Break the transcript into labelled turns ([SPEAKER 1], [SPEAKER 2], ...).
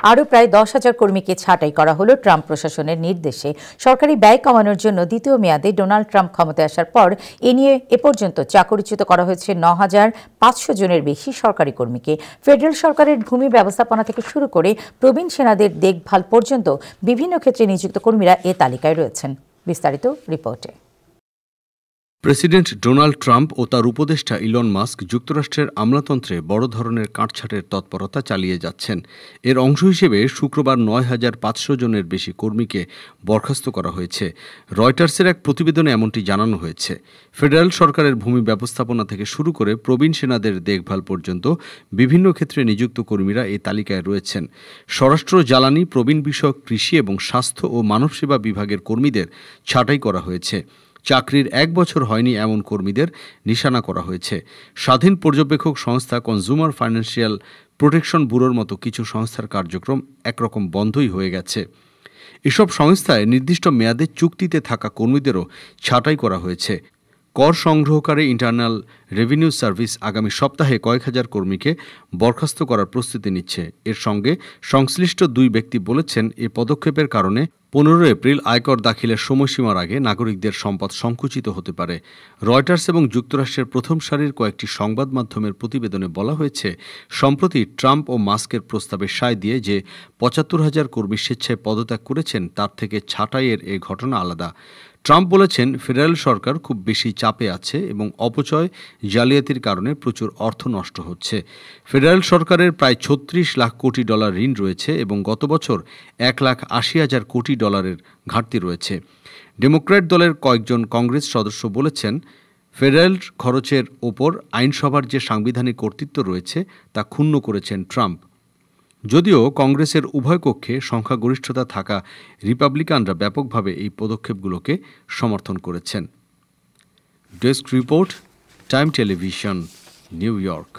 [SPEAKER 1] আরও প্রায় 10,000 কর্মীকে ছাঁটাই করা হলো ট্রাম্প প্রশাসনের নির্দেশে। সরকারি ব্যয় কমানোর জন্য দ্বিতীয় মেয়াদে ডোনাল্ড ট্রাম্প ক্ষমতায় আসার পর এ নিয়ে এ পর্যন্ত চাকরিচ্যুত করা হয়েছে 9,500 জনের বেশি সরকারি কর্মীকে। ফেডারেল সরকারের ভূমি ব্যবস্থাপনা থেকে শুরু করে প্রবীণ সেনাদের দেখভাল পর্যন্ত বিভিন্ন ক্ষেত্রে নিযুক্ত কর্মীরা এ তালিকায় রয়েছেন। বিস্তারিত রিপোর্টে।
[SPEAKER 2] প্রেসিডেন্ট ডোনাল্ড ট্রাম্প ও তার উপদেষ্টা ইলন মাস্ক যুক্তরাষ্ট্রের আমলাতন্ত্রে বড় ধরনের কাটছাঁটের তৎপরতা চালিয়ে যাচ্ছেন। এর অংশ হিসেবে শুক্রবার 9,500 জনের বেশি কর্মীকে বরখাস্ত করা হয়েছে। রয়টার্সের এক প্রতিবেদনে এমনটি জানানো হয়েছে। ফেডারেল সরকারের ভূমি ব্যবস্থাপনা থেকে শুরু করে প্রবীণ সেনাদের দেখভাল পর্যন্ত বিভিন্ন ক্ষেত্রে নিযুক্ত কর্মীরা এই তালিকায় রয়েছেন। স্বরাষ্ট্র, জ্বালানি, প্রবীণ বিষয়ক, কৃষি এবং স্বাস্থ্য ও মানবসেবা বিভাগের কর্মীদের ছাঁটাই করা হয়েছে। চাকরির 1 বছর হয়নি এমন কর্মীদের নিশানা করা হয়েছে। স্বাধীন পর্যবেক্ষক সংস্থা কনজ্যুমার ফাইন্যান্সিয়াল প্রোটেকশন ব্যুরোর মতো কিছু সংস্থার কার্যক্রম একরকম বন্ধই হয়ে গেছে। এসব সংস্থায় নির্দিষ্ট মেয়াদে চুক্তিতে থাকা কর্মীদেরও ছাঁটাই করা হয়েছে। কর সংগ্রহকারী ইন্টারনাল রেভিনিউ সার্ভিস আগামী সপ্তাহে কয়েক হাজার কর্মীকে বরখাস্ত করার প্রস্তুতি নিচ্ছে। এর সঙ্গে সংশ্লিষ্ট 2 ব্যক্তি বলেছেন, এ পদক্ষেপের কারণে 15 এপ্রিল আয়কর দাখিলের সময়সীমার আগে নাগরিকদের সম্পদ সংকুচিত হতে পারে। রয়টার্স এবং যুক্তরাষ্ট্রের প্রথম সারির কয়েকটি সংবাদ মাধ্যমের প্রতিবেদনে বলা হয়েছে, সম্প্রতি ট্রাম্প ও মাস্কের প্রস্তাবে সায় দিয়ে যে 75,000 কর্মী স্বেচ্ছায় পদত্যাগ করেছেন, তার থেকে ছাঁটাইয়ের এই ঘটনা আলাদা। ট্রাম্প বলেছেন, ফেডারেল সরকার খুব বেশি চাপে আছে এবং অপচয়, জালিয়াতির কারণে প্রচুর অর্থ নষ্ট হচ্ছে। ফেডারেল সরকারের প্রায় 36 লাখ কোটি ডলার ঋণ রয়েছে এবং গত বছর 1,80,000 কোটি ডলারের ঘাটতি রয়েছে। ডেমোক্র্যাট দলের কয়েকজন কংগ্রেস সদস্য বলেছেন, ফেডারেল খরচের ওপর আইনসভার যে সাংবিধানিক কর্তৃত্ব রয়েছে তা ক্ষুণ্ণ করেছেন ট্রাম্প। যদিও কংগ্রেসের উভয় কক্ষে সংখ্যাগরিষ্ঠতা থাকা রিপাবলিকানরা ব্যাপকভাবে এই পদক্ষেপগুলোকে সমর্থন করেছেন। Desk report, time television, new York.